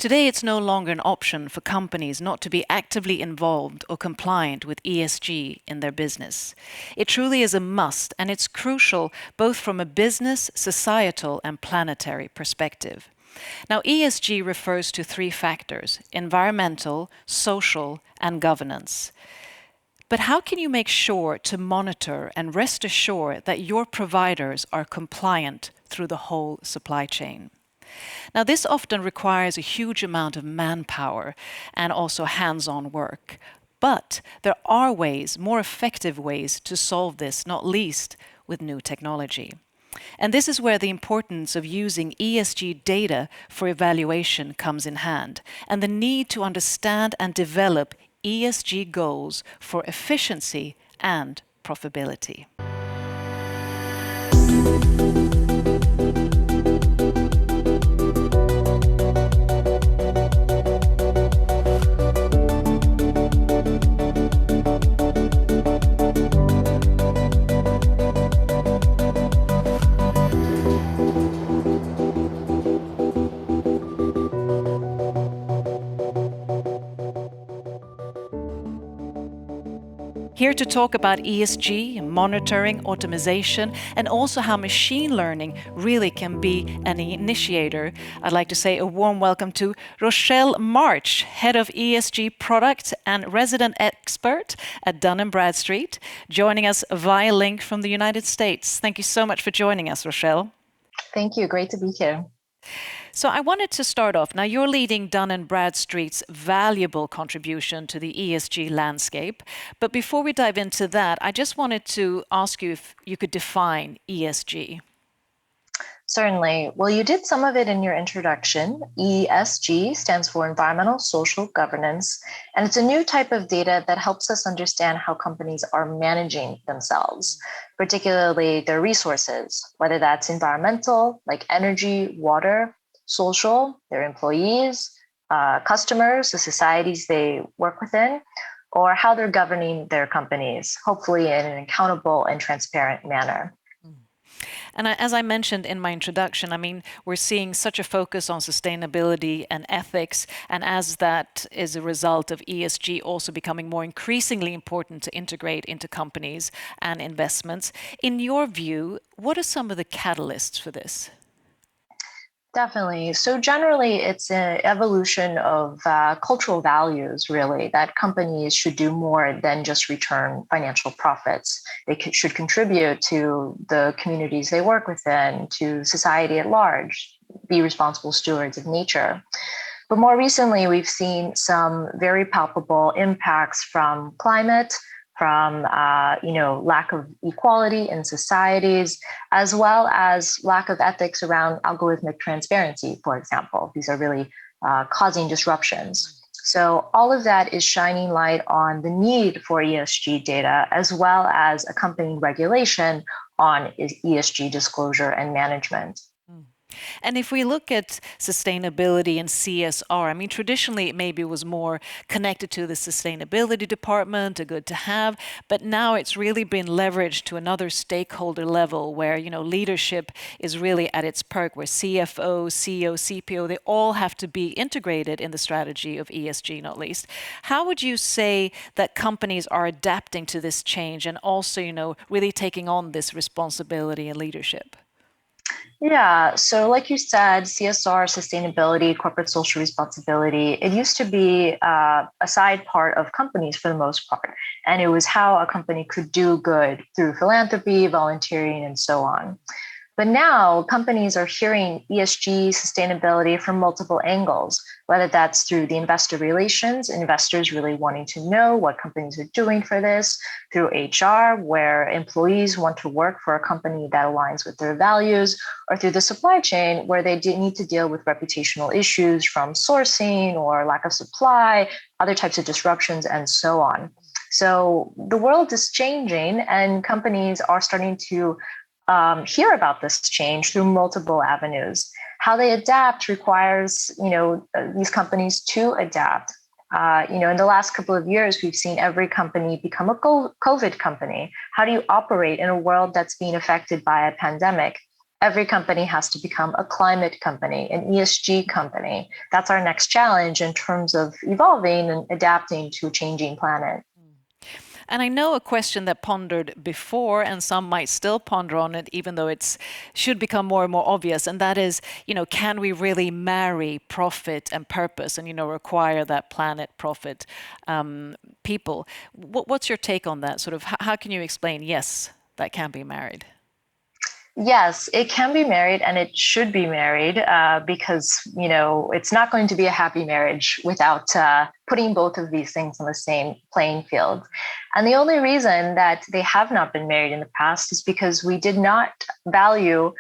Today, it's no longer an option for companies not to be actively involved or compliant with ESG in their business. It truly is a must, and it's crucial both from a business, societal, and planetary perspective. Now, ESG refers to three factors: environmental, social, and governance. But how can you make sure to monitor and rest assured that your providers are compliant through the whole supply chain? Now, this often requires a huge amount of manpower and also hands-on work. But there are ways, more effective ways, to solve this, not least with new technology. And this is where the importance of using ESG data for evaluation comes in hand, and the need to understand and develop ESG goals for efficiency and profitability. Here to talk about ESG, monitoring, automation, and also how machine learning really can be an initiator, I'd like to say a warm welcome to Rochelle March, Head of ESG Product and Resident Expert at Dun & Bradstreet, joining us via link from the United States. Thank you so much for joining us, Rochelle. Thank you. Great to be here. So I wanted to start off. Now, you're leading Dun & Bradstreet's valuable contribution to the ESG landscape. But before we dive into that, I just wanted to ask you if you could define ESG. Certainly. Well, you did some of it in your introduction. ESG stands for Environmental Social Governance, and it's a new type of data that helps us understand how companies are managing themselves, particularly their resources, whether that's environmental, like energy, water, social, their employees, customers, the societies they work within, or how they're governing their companies, hopefully in an accountable and transparent manner. And as I mentioned in my introduction, I mean, we're seeing such a focus on sustainability and ethics, and as that is a result of ESG also becoming more increasingly important to integrate into companies and investments. In your view, what are some of the catalysts for this? Definitely. So generally, it's an evolution of cultural values, really, that companies should do more than just return financial profits. They should contribute to the communities they work within, to society at large, be responsible stewards of nature. But more recently, we've seen some very palpable impacts from climate, from lack of equality in societies, as well as lack of ethics around algorithmic transparency, for example. These are really causing disruptions. So all of that is shining light on the need for ESG data, as well as accompanying regulation on ESG disclosure and management. And if we look at sustainability and CSR, I mean, traditionally it maybe was more connected to the sustainability department, a good to have, but now it's really been leveraged to another stakeholder level where, leadership is really at its perk, where CFO, CEO, CPO, they all have to be integrated in the strategy of ESG, not least. How would you say that companies are adapting to this change and also, really taking on this responsibility and leadership? Yeah, so like you said, CSR, sustainability, corporate social responsibility, it used to be a side part of companies for the most part. And it was how a company could do good through philanthropy, volunteering, and so on. But now companies are hearing ESG sustainability from multiple angles, whether that's through the investor relations, investors really wanting to know what companies are doing for this, through HR, where employees want to work for a company that aligns with their values, or through the supply chain, where they need to deal with reputational issues from sourcing or lack of supply, other types of disruptions, and so on. So the world is changing, and companies are starting to hear about this change through multiple avenues. How they adapt requires, these companies to adapt. In the last couple of years, we've seen every company become a COVID company. How do you operate in a world that's being affected by a pandemic? Every company has to become a climate company, an ESG company. That's our next challenge in terms of evolving and adapting to a changing planet. And I know a question that pondered before, and some might still ponder on it, even though it should become more and more obvious. And that is, can we really marry profit and purpose and, require that planet profit people? What's your take on that? Sort of, how can you explain, yes, that can be married? Yes, it can be married and it should be married because, it's not going to be a happy marriage without putting both of these things on the same playing field. And the only reason that they have not been married in the past is because we did not value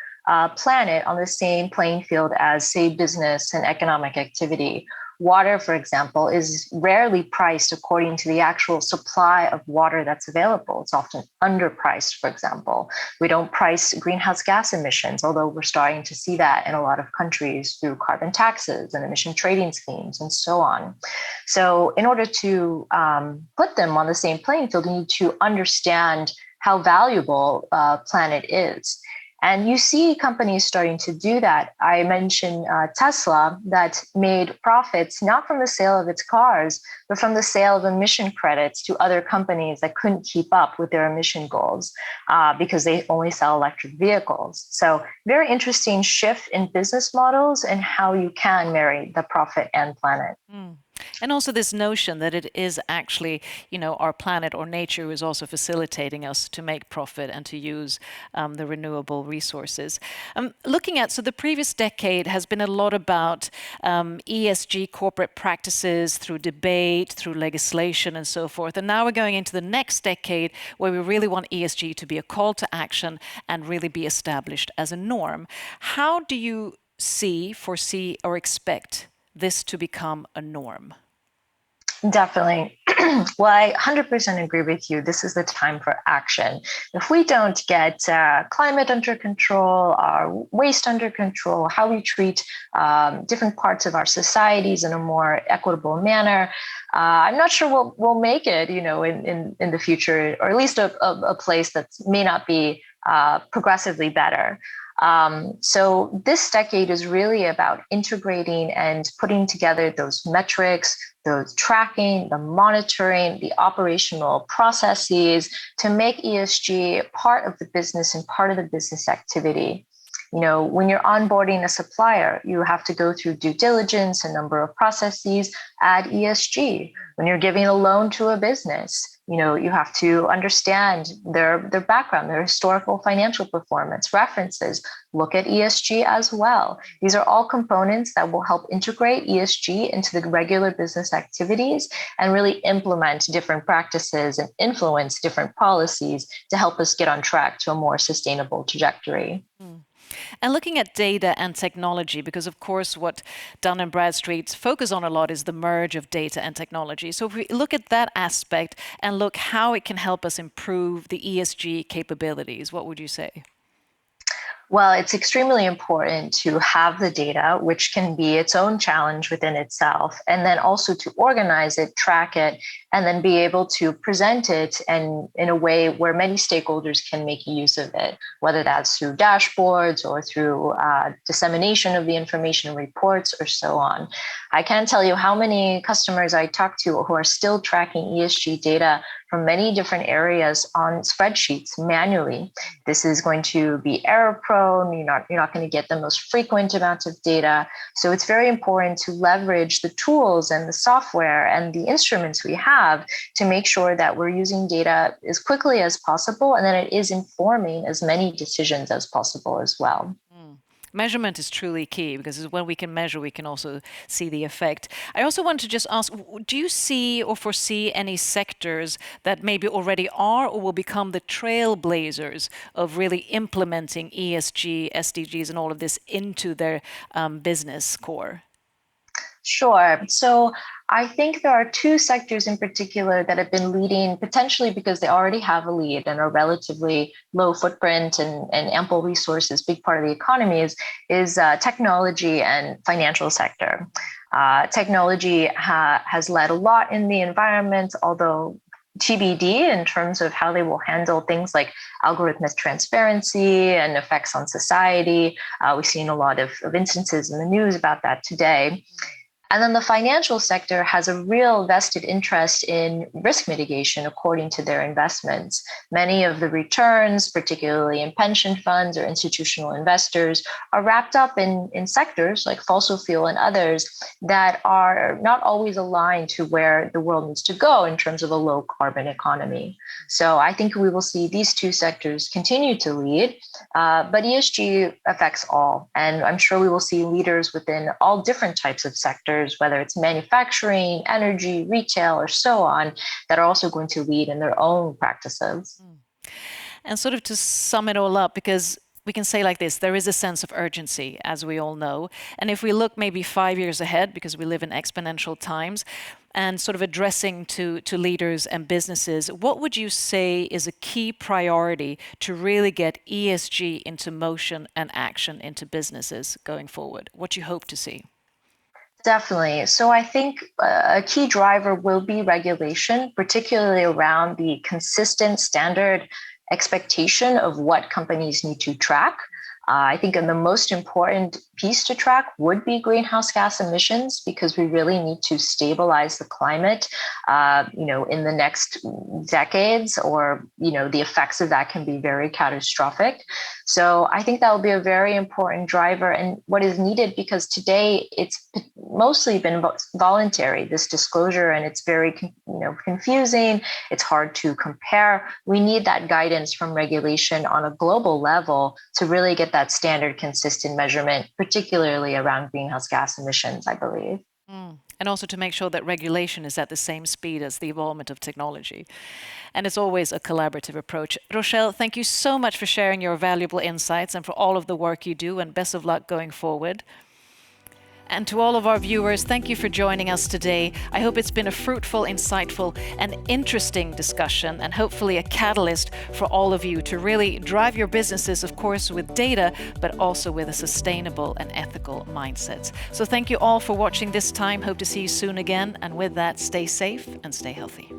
planet on the same playing field as, say, business and economic activity. Water, for example, is rarely priced according to the actual supply of water that's available. It's often underpriced, for example. We don't price greenhouse gas emissions, although we're starting to see that in a lot of countries through carbon taxes and emission trading schemes and so on. So in order to put them on the same playing field, you need to understand how valuable planet is. And you see companies starting to do that. I mentioned Tesla, that made profits not from the sale of its cars, but from the sale of emission credits to other companies that couldn't keep up with their emission goals because they only sell electric vehicles. So very interesting shift in business models and how you can marry the profit and planet. Mm. And also this notion that it is actually, our planet or nature who is also facilitating us to make profit and to use the renewable resources. Looking at, so the previous decade has been a lot about ESG corporate practices through debate, through legislation and so forth. And now we're going into the next decade where we really want ESG to be a call to action and really be established as a norm. How do you foresee, or expect this to become a norm? Definitely. Well, I 100% agree with you. This is the time for action. If we don't get climate under control, our waste under control, how we treat different parts of our societies in a more equitable manner, I'm not sure we'll make it, in the future, or at least a place that may not be progressively better. So this decade is really about integrating and putting together those metrics, the tracking, the monitoring, the operational processes to make ESG part of the business and part of the business activity. When you're onboarding a supplier, you have to go through due diligence, a number of processes, add ESG. When you're giving a loan to a business, you have to understand their background, their historical financial performance, references, look at ESG as well. These are all components that will help integrate ESG into the regular business activities and really implement different practices and influence different policies to help us get on track to a more sustainable trajectory. Mm. And looking at data and technology, because of course what Dun & Bradstreet's focus on a lot is the merge of data and technology. So if we look at that aspect and look how it can help us improve the ESG capabilities, what would you say? Well, it's extremely important to have the data, which can be its own challenge within itself, and then also to organize it, track it, and then be able to present it and in a way where many stakeholders can make use of it, whether that's through dashboards or through dissemination of the information reports or so on. I can't tell you how many customers I talk to who are still tracking ESG data from many different areas on spreadsheets manually. This is going to be error prone. You're not going to get the most frequent amounts of data. So it's very important to leverage the tools and the software and the instruments we have to make sure that we're using data as quickly as possible and that it is informing as many decisions as possible as well. Measurement is truly key because when we can measure, we can also see the effect. I also want to just ask, do you see or foresee any sectors that maybe already are or will become the trailblazers of really implementing ESG, SDGs, and all of this into their business core? Sure. So I think there are two sectors in particular that have been leading, potentially because they already have a lead and are relatively low footprint and ample resources. Big part of the economy is technology and financial sector. Technology has led a lot in the environment, although TBD in terms of how they will handle things like algorithmic transparency and effects on society. We've seen a lot of instances in the news about that today. And then the financial sector has a real vested interest in risk mitigation according to their investments. Many of the returns, particularly in pension funds or institutional investors, are wrapped up in sectors like fossil fuel and others that are not always aligned to where the world needs to go in terms of a low carbon economy. So I think we will see these two sectors continue to lead, but ESG affects all. And I'm sure we will see leaders within all different types of sectors, whether it's manufacturing, energy, retail, or so on, that are also going to lead in their own practices. And sort of to sum it all up, because we can say like this, there is a sense of urgency, as we all know. And if we look maybe 5 years ahead, because we live in exponential times, and sort of addressing to leaders and businesses, what would you say is a key priority to really get ESG into motion and action into businesses going forward? What do you hope to see? Definitely. So I think a key driver will be regulation, particularly around the consistent standard expectation of what companies need to track. I think the most important piece to track would be greenhouse gas emissions, because we really need to stabilize the climate, in the next decades, or, the effects of that can be very catastrophic. So I think that will be a very important driver, and what is needed, because today it's mostly been voluntary, this disclosure, and it's very, confusing. It's hard to compare. We need that guidance from regulation on a global level to really get that standard consistent measurement, particularly around greenhouse gas emissions, I believe. And also to make sure that regulation is at the same speed as the evolvement of technology. And it's always a collaborative approach. Rochelle, thank you so much for sharing your valuable insights and for all of the work you do, and best of luck going forward. And to all of our viewers, thank you for joining us today. I hope it's been a fruitful, insightful, and interesting discussion, and hopefully a catalyst for all of you to really drive your businesses, of course, with data, but also with a sustainable and ethical mindset. So thank you all for watching this time. Hope to see you soon again. And with that, stay safe and stay healthy.